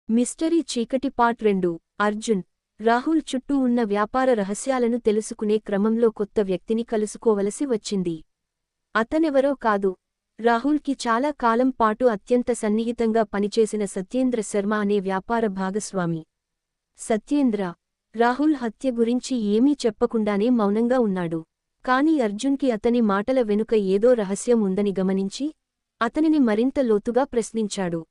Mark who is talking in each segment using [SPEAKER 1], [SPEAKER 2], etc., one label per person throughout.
[SPEAKER 1] Mystery చీకటి part 2 Arjun Rahul చుట్టూ ఉన్న వ్యాపార రహస్యాలను తెలుసుకునే క్రమంలో కొత్త వ్యక్తిని కలుసుకోవలసి వచ్చింది. అతనెవరో కాదు, రాహుల్కి చాలా కాలం పాటు అత్యంత సన్నిహితంగా పనిచేసిన సత్యేంద్ర శర్మ అనే వ్యాపార భాగస్వామి. సత్యేంద్ర రాహుల్ హత్య గురించి ఏమీ చెప్పకుండానే మౌనంగా ఉన్నాడు. కాని అర్జున్కి అతని మాటల వెనుక ఏదో రహస్యం ఉందని గమనించి అతనిని మరింత లోతుగా ప్రశ్నించాడు.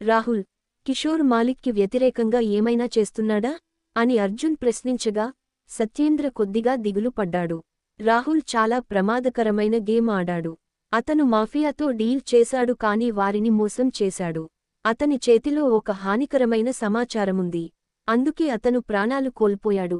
[SPEAKER 1] రాహుల్ కిషోర్ మాలిక్కి వ్యతిరేకంగా ఏమైనా చేస్తున్నాడా అని అర్జున్ ప్రశ్నించగా సత్యేంద్ర కొద్దిగా దిగులు పడ్డాడు. రాహుల్ చాలా ప్రమాదకరమైన గేమ్ ఆడాడు. అతను మాఫియాతో డీల్ చేశాడు కాని వారిని మోసం చేశాడు. అతని చేతిలో ఒక హానికరమైన సమాచారముంది, అందుకే అతను ప్రాణాలు కోల్పోయాడు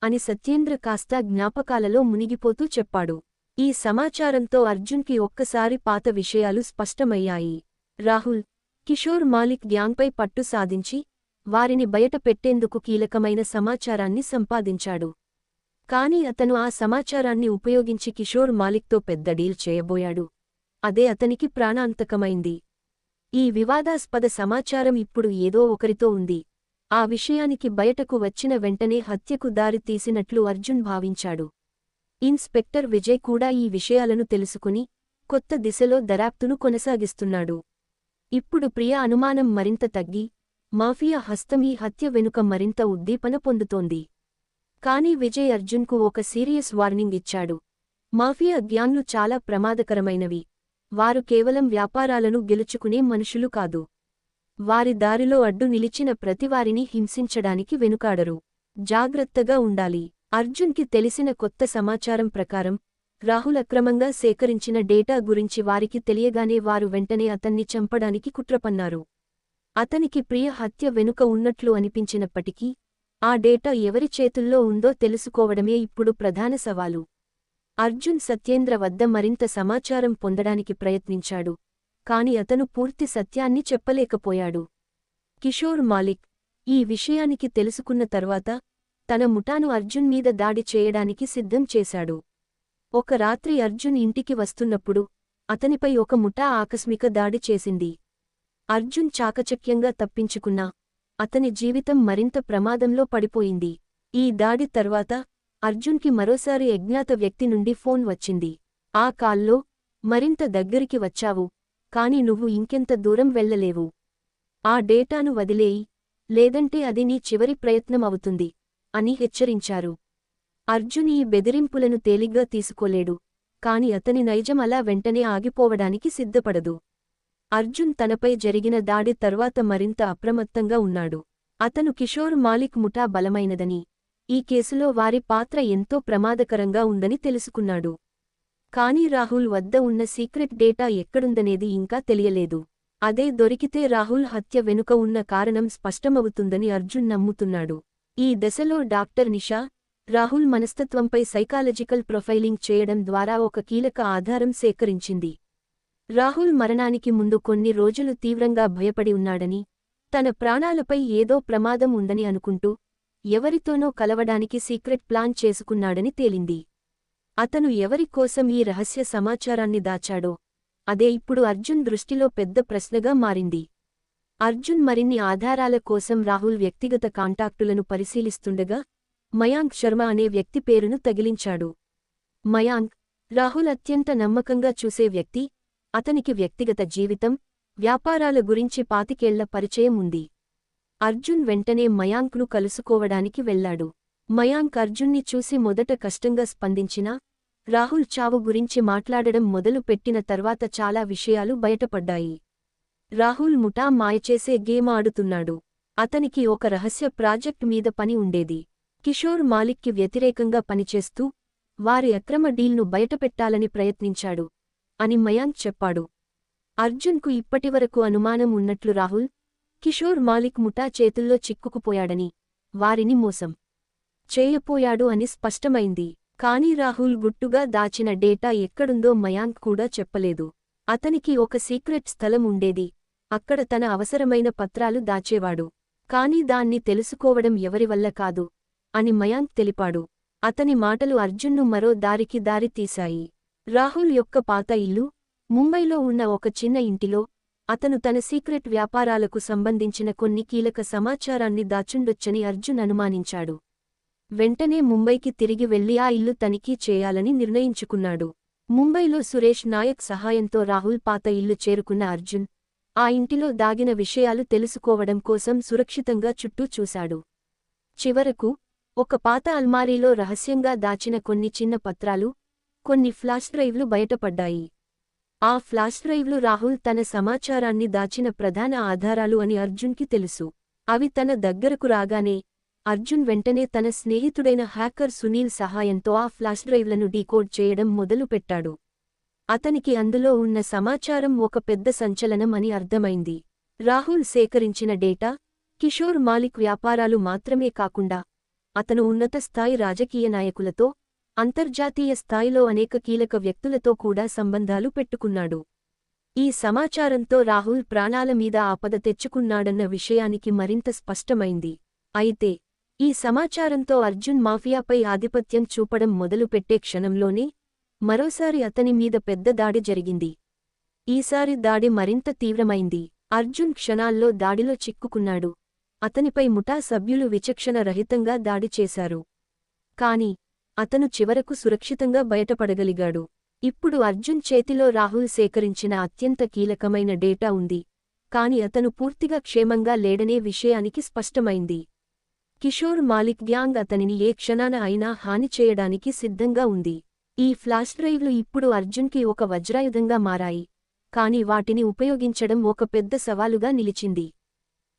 [SPEAKER 1] అని సత్యేంద్ర కాస్త జ్ఞాపకాలలో మునిగిపోతూ చెప్పాడు. ఈ సమాచారంతో అర్జున్కి ఒక్కసారి పాత విషయాలు స్పష్టమయ్యాయి. రాహుల్ కిషోర్ మాలిక్ గ్యాంగ్పై పట్టు సాధించి వారిని బయట పెట్టేందుకు కీలకమైన సమాచారాన్ని సంపాదించాడు. కాని అతను ఆ సమాచారాన్ని ఉపయోగించి కిషోర్ మాలిక్తో పెద్ద డీల్ చేయబోయాడు. అదే అతనికి ప్రాణాంతకమైంది. ఈ వివాదాస్పద సమాచారం ఇప్పుడు ఏదో ఒకరితో ఉంది. ఆ విషయానికి బయటకు వచ్చిన వెంటనే హత్యకు దారి తీసినట్లు అర్జున్ భావించాడు. ఇన్స్పెక్టర్ విజయ్ కూడా ఈ విషయాలను తెలుసుకుని కొత్త దిశలో దర్యాప్తును కొనసాగిస్తున్నాడు. ఇప్పుడు ప్రియా అనుమానం మరింత తగ్గి మాఫియా హస్తం ఈ హత్య వెనుక మరింత ఉద్దీపన పొందుతోంది. కాని విజయ్ అర్జున్కు ఒక సీరియస్ వార్నింగ్ ఇచ్చాడు. మాఫియా గ్యాంగ్లు చాలా ప్రమాదకరమైనవి. వారు కేవలం వ్యాపారాలను గెలుచుకునే మనుషులు కాదు. వారి దారిలో అడ్డు నిలిచిన ప్రతివారిని హింసించడానికి వెనుకాడరు. జాగ్రత్తగా ఉండాలి. అర్జున్కి తెలిసిన కొత్త సమాచారం ప్రకారం రాహుల్ అక్రమంగా సేకరించిన డేటా గురించి వారికి తెలియగానే వారు వెంటనే అతన్ని చంపడానికి కుట్రపన్నారు. అతనికి ప్రియ హత్య వెనుక ఉన్నట్లు అనిపించినప్పటికీ ఆ డేటా ఎవరి చేతుల్లో ఉందో తెలుసుకోవడమే ఇప్పుడు ప్రధాన సవాలు. అర్జున్ సత్యేంద్ర వద్ద మరింత సమాచారం పొందడానికి ప్రయత్నించాడు. కాని అతను పూర్తి సత్యాన్ని చెప్పలేకపోయాడు. కిషోర్ మాలిక్ ఈ విషయానికి తెలుసుకున్న తర్వాత తన ముఠాను అర్జున్ మీద దాడి చేయడానికి సిద్ధం చేశాడు. ఒక రాత్రి అర్జున్ ఇంటికి వస్తున్నప్పుడు అతనిపై ఒక ముఠా ఆకస్మిక దాడి చేసింది. అర్జున్ చాకచక్యంగా తప్పించుకున్నా అతని జీవితం మరింత ప్రమాదంలో పడిపోయింది. ఈ దాడి తర్వాత అర్జున్కి మరోసారి అజ్ఞాత వ్యక్తి నుండి ఫోన్ వచ్చింది. ఆ కాల్లో మరింత దగ్గరికి వచ్చావు, కాని నువ్వు ఇంకెంత దూరం వెళ్లలేవు. ఆ డేటాను వదిలేయి, లేదంటే అది నీ చివరి ప్రయత్నం అవుతుంది అని హెచ్చరించారు. అర్జున్ ఈ బెదిరింపులను తేలిగ్గా తీసుకోలేడు. కాని అతని నైజం అలా వెంటనే ఆగిపోవడానికి సిద్ధపడదు. అర్జున్ తనపై జరిగిన దాడి తర్వాత మరింత అప్రమత్తంగా ఉన్నాడు. అతను కిషోర్ మాలిక్ ముఠా బలమైనదని, ఈ కేసులో వారి పాత్ర ఎంతో ప్రమాదకరంగా ఉందని తెలుసుకున్నాడు. కాని రాహుల్ వద్ద ఉన్న సీక్రెట్ డేటా ఎక్కడుందనేది ఇంకా తెలియలేదు. అదే దొరికితే రాహుల్ హత్య వెనుక ఉన్న కారణం స్పష్టమవుతుందని అర్జున్ నమ్ముతున్నాడు. ఈ దశలో డాక్టర్ నిషా రాహుల్ మనస్తత్వంపై సైకాలజికల్ ప్రొఫైలింగ్ చేయడం ద్వారా ఒక కీలక ఆధారం సేకరించింది. రాహుల్ మరణానికి ముందు కొన్ని రోజులు తీవ్రంగా భయపడి ఉన్నాడని, తన ప్రాణాలపై ఏదో ప్రమాదం ఉందని అనుకుంటూ ఎవరితోనో కలవడానికి సీక్రెట్ ప్లాన్ చేసుకున్నాడని తేలింది. అతను ఎవరి కోసం ఈ రహస్య సమాచారాన్ని దాచాడో అదే ఇప్పుడు అర్జున్ దృష్టిలో పెద్ద ప్రశ్నగా మారింది. అర్జున్ మరిన్ని ఆధారాల కోసం రాహుల్ వ్యక్తిగత కాంటాక్టులను పరిశీలిస్తుండగా మయాంక్ శర్మ అనే వ్యక్తి పేరును తగిలించాడు. మయాంక్ రాహుల్ అత్యంత నమ్మకంగా చూసే వ్యక్తి. అతనికి వ్యక్తిగత జీవితం, వ్యాపారాల గురించి 25 ఏళ్ల పరిచయం ఉంది. అర్జున్ వెంటనే మయాంక్ను కలుసుకోవడానికి వెళ్లాడు. మయాంక్ అర్జున్ని చూసి మొదట కష్టంగా స్పందించినా రాహుల్ చావు గురించి మాట్లాడడం మొదలు పెట్టిన తర్వాత చాలా విషయాలు బయటపడ్డాయి. రాహుల్ ముఠా మాయచేసే గేమ్ ఆడుతున్నాడు. అతనికి ఒక రహస్య ప్రాజెక్ట్ మీద పని ఉండేది. కిషోర్ మాలిక్కి వ్యతిరేకంగా పనిచేస్తూ వారి అక్రమ డీల్ను బయటపెట్టాలని ప్రయత్నించాడు అని మయాంక్ చెప్పాడు. అర్జున్కు ఇప్పటివరకు అనుమానం ఉన్నట్లు రాహుల్ కిషోర్ మాలిక్ ముఠా చేతుల్లో చిక్కుకుపోయాడని, వారిని మోసం చేయపోయాడు అని స్పష్టమైంది. కాని రాహుల్ గుట్టుగా దాచిన డేటా ఎక్కడుందో మయాంక్ కూడా చెప్పలేదు. అతనికి ఒక సీక్రెట్ స్థలం ఉండేది. అక్కడ తన అవసరమైన పత్రాలు దాచేవాడు. కాని దాన్ని తెలుసుకోవడం ఎవరివల్ల కాదు అని మయాంక్ తెలిపాడు. అతని మాటలు అర్జున్ను మరో దారికి దారి తీశాయి. రాహుల్ యొక్క పాత ఇల్లు ముంబైలో ఉన్న ఒక చిన్న ఇంటిలో అతను తన సీక్రెట్ వ్యాపారాలకు సంబంధించిన కొన్ని కీలక సమాచారాన్ని దాచుండొచ్చని అర్జున్ అనుమానించాడు. వెంటనే ముంబైకి తిరిగి వెళ్లి ఆ ఇల్లు తనిఖీ చేయాలని నిర్ణయించుకున్నాడు. ముంబైలో సురేష్ నాయక్ సహాయంతో రాహుల్ పాత ఇల్లు చేరుకున్న అర్జున్ ఆ ఇంటిలో దాగిన విషయాలు తెలుసుకోవడం కోసం సురక్షితంగా చుట్టూ చూశాడు. చివరకు ఒక పాత అల్మారీలో రహస్యంగా దాచిన కొన్ని చిన్న పత్రాలు, కొన్ని ఫ్లాష్ డ్రైవ్లు బయటపడ్డాయి. ఆ ఫ్లాష్ డ్రైవ్లు రాహుల్ తన సమాచారాన్ని దాచిన ప్రధాన ఆధారాలు అని అర్జున్కి తెలుసు. అవి తన దగ్గరకు రాగానే అర్జున్ వెంటనే తన స్నేహితుడైన హ్యాకర్ సునీల్ సహాయంతో ఆ ఫ్లాష్ డ్రైవ్లను డీకోడ్ చేయడం మొదలుపెట్టాడు. అతనికి అందులో ఉన్న సమాచారం ఒక పెద్ద సంచలనం అని అర్థమైంది. రాహుల్ సేకరించిన డేటా కిషోర్ మాలిక్ వ్యాపారాలు మాత్రమే కాకుండా అతను ఉన్నత స్థాయి రాజకీయ నాయకులతో, అంతర్జాతీయ స్థాయిలో అనేక కీలక వ్యక్తులతో కూడా సంబంధాలు పెట్టుకున్నాడు. ఈ సమాచారంతో రాహుల్ ప్రాణాల మీద ఆపద తెచ్చుకున్నాడన్న విషయానికి మరింత స్పష్టమైంది. అయితే ఈ సమాచారంతో అర్జున్ మాఫియాపై ఆధిపత్యం చూపడం మొదలుపెట్టే క్షణంలోనే మరోసారి అతని మీద పెద్ద దాడి జరిగింది. ఈసారి దాడి మరింత తీవ్రమైంది. అర్జున్ క్షణాల్లో దాడిలో చిక్కుకున్నాడు. అతనిపై ముఠా సభ్యులు విచక్షణ రహితంగా దాడి చేశారు. కాని అతను చివరకు సురక్షితంగా బయటపడగలిగాడు. ఇప్పుడు అర్జున్ చేతిలో రాహుల్ సేకరించిన అత్యంత కీలకమైన డేటా ఉంది. కాని అతను పూర్తిగా క్షేమంగా లేడనే విషయానికి స్పష్టమైంది. కిషోర్ మాలిక్ గ్యాంగ్ అతనిని ఏ క్షణాన అయినా హాని చేయడానికి సిద్ధంగా ఉంది. ఈ ఫ్లాష్ డ్రైవ్లు ఇప్పుడు అర్జున్కి ఒక వజ్రాయుధంగా మారాయి. కాని వాటిని ఉపయోగించడం ఒక పెద్ద సవాలుగా నిలిచింది.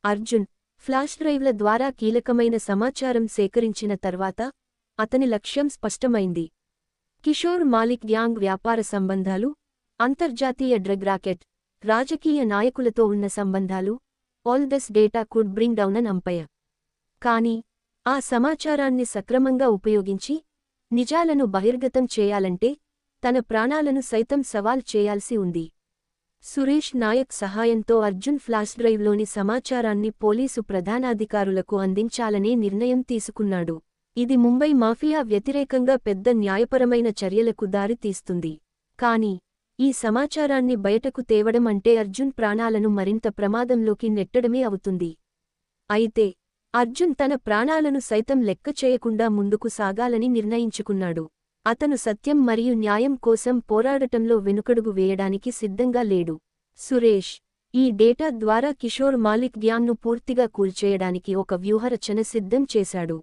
[SPEAKER 1] అర్జున్ ఫ్లాష్ డ్రైవ్ల ద్వారా కీలకమైన సమాచారం సేకరించిన తర్వాత అతని లక్ష్యం స్పష్టమైంది. కిషోర్ మాలిక్ గ్యాంగ్ వ్యాపార సంబంధాలు, అంతర్జాతీయ డ్రగ్ రాకెట్, రాజకీయ నాయకులతో ఉన్న సంబంధాలు, all this data could bring down an umpire. కాని ఆ సమాచారాన్ని సక్రమంగా ఉపయోగించి నిజాలను బహిర్గతం చేయాలంటే తన ప్రాణాలను సైతం సవాల్ చేయాల్సి ఉంది. సురేష్ నాయక్ సహాయంతో అర్జున్ ఫ్లాష్ డ్రైవ్లోని సమాచారాన్ని పోలీసు ప్రధానాధికారులకు అందించాలనే నిర్ణయం తీసుకున్నాడు. ఇది ముంబై మాఫియా వ్యతిరేకంగా పెద్ద న్యాయపరమైన చర్యలకు దారితీస్తుంది. కాని ఈ సమాచారాన్ని బయటకు తేవడం అంటే అర్జున్ ప్రాణాలను మరింత ప్రమాదంలోకి నెట్టడమే అవుతుంది. అయితే అర్జున్ తన ప్రాణాలను సైతం లెక్క చేయకుండా ముందుకు సాగాలని నిర్ణయించుకున్నాడు. అతను సత్యం మరియు న్యాయం కోసం పోరాడటంలో వెనుకడుగు వేయడానికి సిద్ధంగా లేడు. సురేష్ ఈ డేటా ద్వారా కిషోర్ మాలిక్ గ్యాంగ్ను పూర్తిగా కూల్చేయడానికి ఒక వ్యూహరచన సిద్ధం చేశాడు.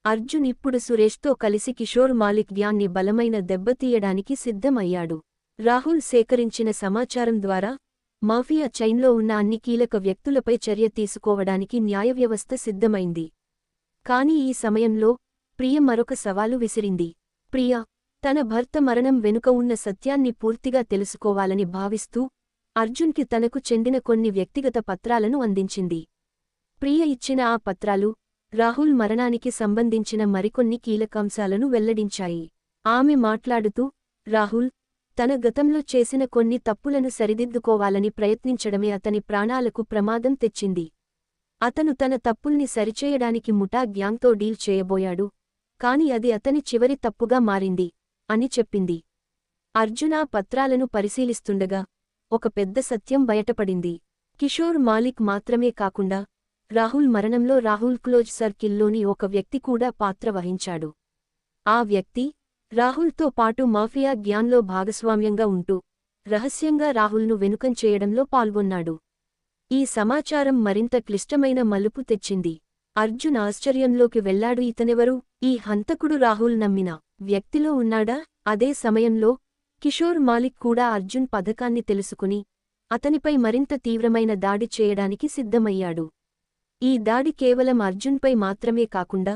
[SPEAKER 1] అర్జున్ ఇప్పుడు సురేష్తో కలిసి కిషోర్ మాలిక్ గ్యాంగ్ని బలమైన దెబ్బతీయడానికి సిద్ధం అయ్యాడు. రాహుల్ సేకరించిన సమాచారం ద్వారా మాఫియా చైన్లో ఉన్న అన్ని కీలక వ్యక్తులపై చర్య తీసుకోవడానికి న్యాయవ్యవస్థ సిద్ధమైంది. కాని ఈ సమయంలో ప్రియ మరొక సవాలు విసిరింది. ప్రియ తన భర్త మరణం వెనుక ఉన్న సత్యాన్ని పూర్తిగా తెలుసుకోవాలని భావిస్తూ అర్జున్కి తనకు చెందిన కొన్ని వ్యక్తిగత పత్రాలను అందించింది. ప్రియ ఇచ్చిన ఆ పత్రాలు రాహుల్ మరణానికి సంబంధించిన మరికొన్ని కీలకాంశాలను వెల్లడించాయి. ఆమె మాట్లాడుతూ రాహుల్ తన గతంలో చేసిన కొన్ని తప్పులను సరిదిద్దుకోవాలని ప్రయత్నించడమే అతని ప్రాణాలకు ప్రమాదం తెచ్చింది. అతను తన తప్పుల్ని సరిచేయడానికి ముఠా గ్యాంగ్తో డీల్ చేయబోయాడు. కాని అది అతని చివరి తప్పుగా మారింది అని చెప్పింది. అర్జున్ ఆ పత్రాలను పరిశీలిస్తుండగా ఒక పెద్ద సత్యం బయటపడింది. కిషోర్ మాలిక్ మాత్రమే కాకుండా రాహుల్ మరణంలో రాహుల్ క్లోజ్ సర్కిల్లోని ఒక వ్యక్తి కూడా పాత్ర వహించాడు. ఆ వ్యక్తి రాహుల్తో పాటు మాఫియా గ్యాంగ్లో భాగస్వామ్యంగా ఉంటూ రహస్యంగా రాహుల్ను వెనుకంచేయడంలో పాల్గొన్నాడు. ఈ సమాచారం మరింత క్లిష్టమైన మలుపు తెచ్చింది. అర్జున్ ఆశ్చర్యంలోకి వెళ్లాడు. ఇతనెవరు? ఈ హంతకుడు రాహుల్ నమ్మిన వ్యక్తిలో ఉన్నాడా? అదే సమయంలో కిషోర్ మాలిక్ కూడా అర్జున్ పథకాన్ని తెలుసుకుని అతనిపై మరింత తీవ్రమైన దాడి చేయడానికి సిద్ధమయ్యాడు. ఈ దాడి కేవలం అర్జున్పై మాత్రమే కాకుండా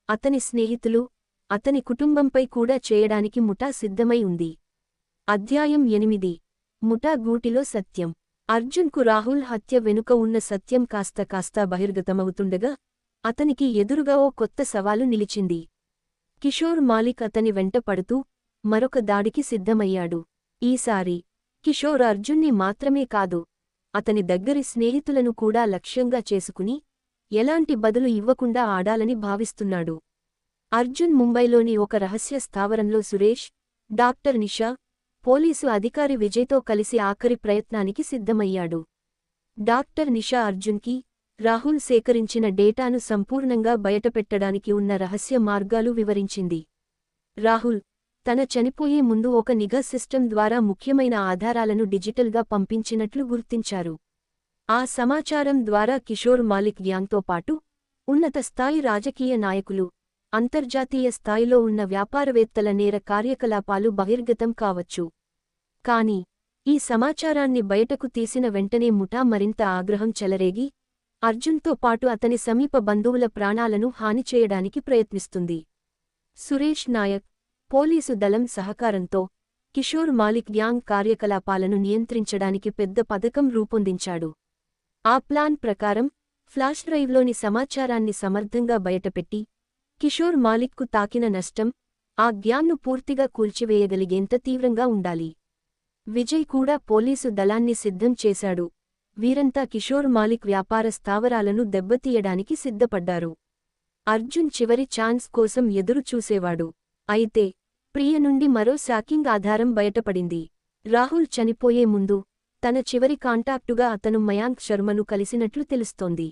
[SPEAKER 1] అతని స్నేహితులు, అతని కుటుంబంపై కూడా చేయడానికి ముఠా సిద్ధమై ఉంది. అధ్యాయం 8 ముఠా గూటిలో సత్యం. అర్జున్కు రాహుల్ హత్య వెనుక ఉన్న సత్యం కాస్త బహిర్గతమవుతుండగా అతనికి ఎదురుగా ఓ కొత్త సవాలు నిలిచింది. కిషోర్ మాలిక్ అతని వెంట పడుతూ మరొక దాడికి సిద్ధమయ్యాడు. ఈసారి కిషోర్ అర్జున్ని మాత్రమే కాదు, అతని దగ్గరి స్నేహితులను కూడా లక్ష్యంగా చేసుకుని ఎలాంటి బదులు ఇవ్వకుండా ఆడాలని భావిస్తున్నాడు. అర్జున్ ముంబైలోని ఒక రహస్య స్థావరంలో సురేష్, డాక్టర్ నిషా, పోలీసు అధికారి విజయ్తో కలిసి ఆఖరి ప్రయత్నానికి సిద్ధమయ్యాడు. డాక్టర్ నిషా అర్జున్కి, రాహుల్ సేకరించిన డేటాను సంపూర్ణంగా బయటపెట్టడానికి ఉన్న రహస్య మార్గాలు వివరించింది. రాహుల్ తన చనిపోయే ముందు ఒక నిఘా సిస్టమ్ ద్వారా ముఖ్యమైన ఆధారాలను డిజిటల్గా పంపించినట్లు గుర్తించారు. ఆ సమాచారం ద్వారా కిషోర్ మాలిక్ గ్యాంగ్తో పాటు ఉన్నత స్థాయి రాజకీయ నాయకులు, అంతర్జాతీయ స్థాయిలో ఉన్న వ్యాపారవేత్తల నేర కార్యకలాపాలు బహిర్గతం కావచ్చు. కాని ఈ సమాచారాన్ని బయటకు తీసిన వెంటనే ముఠా మరింత ఆగ్రహం చెలరేగి అర్జున్తో పాటు అతని సమీప బంధువుల ప్రాణాలను హాని చేయడానికి ప్రయత్నిస్తుంది. సురేష్ నాయక్ పోలీసు దళం సహకారంతో కిషోర్ మాలిక్ గ్యాంగ్ కార్యకలాపాలను నియంత్రించడానికి పెద్ద పథకం రూపొందించాడు. ఆ ప్లాన్ ప్రకారం ఫ్లాష్ డ్రైవ్లోని సమాచారాన్ని సమర్థంగా బయటపెట్టి కిషోర్ మాలిక్కు తాకిన నష్టం ఆ గ్యాంగ్ను పూర్తిగా కూల్చివేయగలిగేంత తీవ్రంగా ఉండాలి. విజయ్ కూడా పోలీసు దళాన్ని సిద్ధం చేశాడు. వీరంతా కిషోర్ మాలిక్ వ్యాపార స్థావరాలను దెబ్బతీయడానికి సిద్ధపడ్డారు. అర్జున్ చివరి ఛాన్స్ కోసం ఎదురు చూసేవాడు. అయితే ప్రియ నుండి మరో షాకింగ్ ఆధారం బయటపడింది. రాహుల్ చనిపోయే ముందు తన చివరి కాంటాక్టుగా అతను మయాంక్ శర్మను కలిసినట్లు తెలుస్తోంది.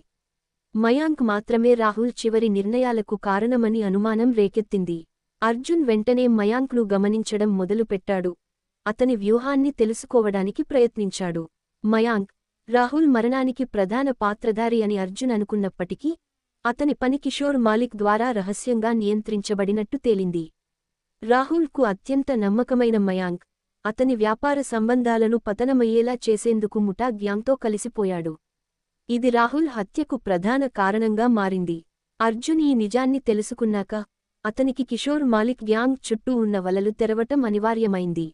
[SPEAKER 1] మయాంక్ మాత్రమే రాహుల్ చివరి నిర్ణయాలకు కారణమని అనుమానం రేకెత్తింది. అర్జున్ వెంటనే మయాంక్ను గమనించడం మొదలుపెట్టాడు. అతని వ్యూహాన్ని తెలుసుకోవడానికి ప్రయత్నించాడు. మయాంక్ రాహుల్ మరణానికి ప్రధాన పాత్రధారి అని అర్జున్ అనుకున్నప్పటికీ అతని పని కిషోర్ మాలిక్ ద్వారా రహస్యంగా నియంత్రించబడినట్టు తేలింది. రాహుల్కు అత్యంత నమ్మకమైన మయాంక్ అతని వ్యాపార సంబంధాలను పతనమయ్యేలా చేసేందుకు ముఠా గ్యాంగ్తో కలిసిపోయాడు. ఇది రాహుల్ హత్యకు ప్రధాన కారణంగా మారింది. అర్జున్ ఈ నిజాన్ని తెలుసుకున్నాక అతనికి కిషోర్ మాలిక్ గ్యాంగ్ చుట్టూ ఉన్న వలలు తెరవటం అనివార్యమైంది.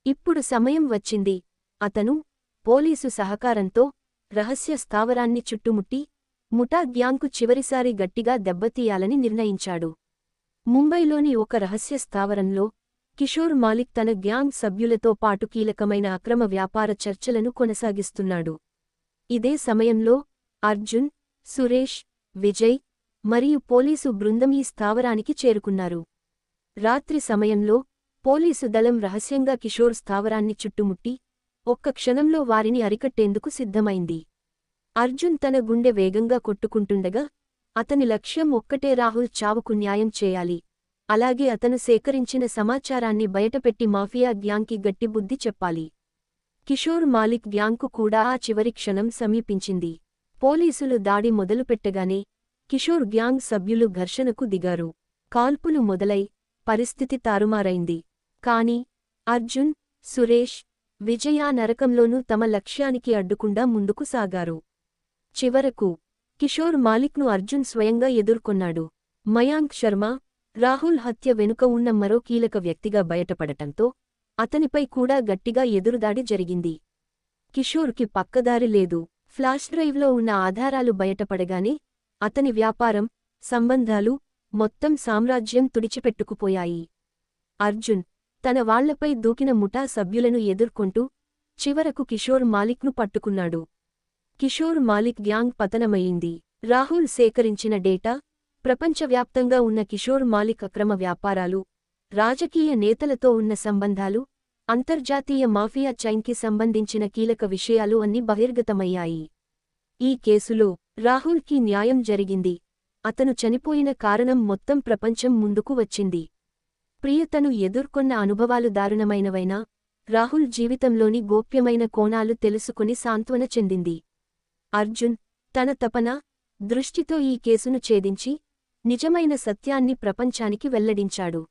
[SPEAKER 1] ఇప్పుడు సమయం వచ్చింది. అతను పోలీసు సహకారంతో రహస్య స్థావరాన్ని చుట్టుముట్టి ముఠా గ్యాంగ్కు చివరిసారి గట్టిగా దెబ్బతీయాలని నిర్ణయించాడు. ముంబైలోని ఒక రహస్య స్థావరంలో కిషోర్ మాలిక్ తన గ్యాంగ్ సభ్యులతో పాటు కీలకమైన అక్రమ వ్యాపార చర్చలను కొనసాగిస్తున్నాడు. ఇదే సమయంలో అర్జున్, సురేష్, విజయ్ మరియు పోలీసు బృందం ఈ స్థావరానికి చేరుకున్నారు. రాత్రి సమయంలో పోలీసు దళం రహస్యంగా కిషోర్ స్థావరాన్ని చుట్టుముట్టి ఒక్క క్షణంలో వారిని అరికట్టేందుకు సిద్ధమైంది. అర్జున్ తన గుండె వేగంగా కొట్టుకుంటుండగా అతని లక్ష్యం ఒక్కటే, రాహుల్ చావుకు న్యాయం చేయాలి. అలాగే అతను సేకరించిన సమాచారాన్ని బయటపెట్టి మాఫియా గ్యాంగ్కి గట్టి బుద్ధి చెప్పాలి. కిషోర్ మాలిక్ గ్యాంగ్కు కూడా ఆ చివరి క్షణం సమీపించింది. పోలీసులు దాడి మొదలుపెట్టగానే కిషోర్ గ్యాంగ్ సభ్యులు ఘర్షణకు దిగారు. కాల్పులు మొదలై పరిస్థితి తారుమారైంది. కాని అర్జున్, సురేష్, విజయ్ ఆ నరకంలోనూ తమ లక్ష్యానికి అడ్డుకుండా ముందుకు సాగారు. చివరకు కిషోర్ మాలిక్ను అర్జున్ స్వయంగా ఎదుర్కొన్నాడు. మయాంక్ శర్మ రాహుల్ హత్య వెనుక ఉన్న మరో కీలక వ్యక్తిగా బయటపడటంతో అతనిపై కూడా గట్టిగా ఎదురుదాడి జరిగింది. కిషోర్కి పక్కదారి లేదు. ఫ్లాష్ డ్రైవ్లో ఉన్న ఆధారాలు బయటపడగానే అతని వ్యాపారం, సంబంధాలు, మొత్తం సామ్రాజ్యం తుడిచిపెట్టుకుపోయాయి. అర్జున్ తన వాళ్లపై దూకిన ముఠా సభ్యులను ఎదుర్కొంటూ చివరకు కిషోర్ మాలిక్ను పట్టుకున్నాడు. కిషోర్ మాలిక్ గ్యాంగ్ పతనమయ్యింది. రాహుల్ సేకరించిన డేటా, ప్రపంచవ్యాప్తంగా ఉన్న కిషోర్ మాలిక్ అక్రమ వ్యాపారాలు, రాజకీయ నేతలతో ఉన్న సంబంధాలు, అంతర్జాతీయ మాఫియా చైన్కి సంబంధించిన కీలక విషయాలు అన్నీ బహిర్గతమయ్యాయి. ఈ కేసులో రాహుల్కి న్యాయం జరిగింది. అతను చనిపోయిన కారణం మొత్తం ప్రపంచం ముందుకు వచ్చింది. ప్రియతను ఎదుర్కొన్న అనుభవాలు దారుణమైనవైనా రాహుల్ జీవితంలోని గోప్యమైన కోణాలు తెలుసుకుని సాంత్వన చెందింది. అర్జున్ తన తపన, దృష్టితో ఈ కేసును ఛేదించి నిజమైన సత్యాన్ని ప్రపంచానికి వెల్లడించాడు.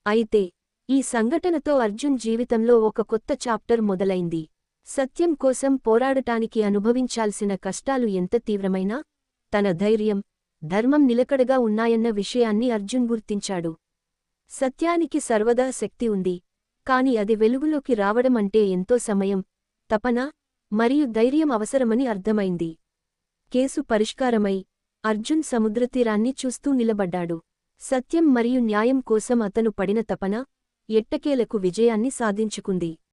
[SPEAKER 1] అయితే ఈ సంఘటనతో అర్జున్ జీవితంలో ఒక కొత్త చాప్టర్ మొదలైంది. సత్యం కోసం పోరాడటానికి అనుభవించాల్సిన కష్టాలు ఎంత తీవ్రమైనా తన ధైర్యం, ధర్మం నిలకడగా ఉన్నాయన్న విషయాన్ని అర్జున్ గుర్తించాడు. సత్యానికి సర్వదా శక్తి ఉంది. కాని అది వెలుగులోకి రావడమంటే ఎంతో సమయం, తపన మరియు ధైర్యం అవసరమని అర్థమైంది. కేసు పరిష్కారమై అర్జున్ సముద్రతీరాన్ని చూస్తూ నిలబడ్డాడు. సత్యం మరియు న్యాయం కోసం అతను పడిన తపన ఎట్టకేలకు విజయాన్ని సాధించుకుంది.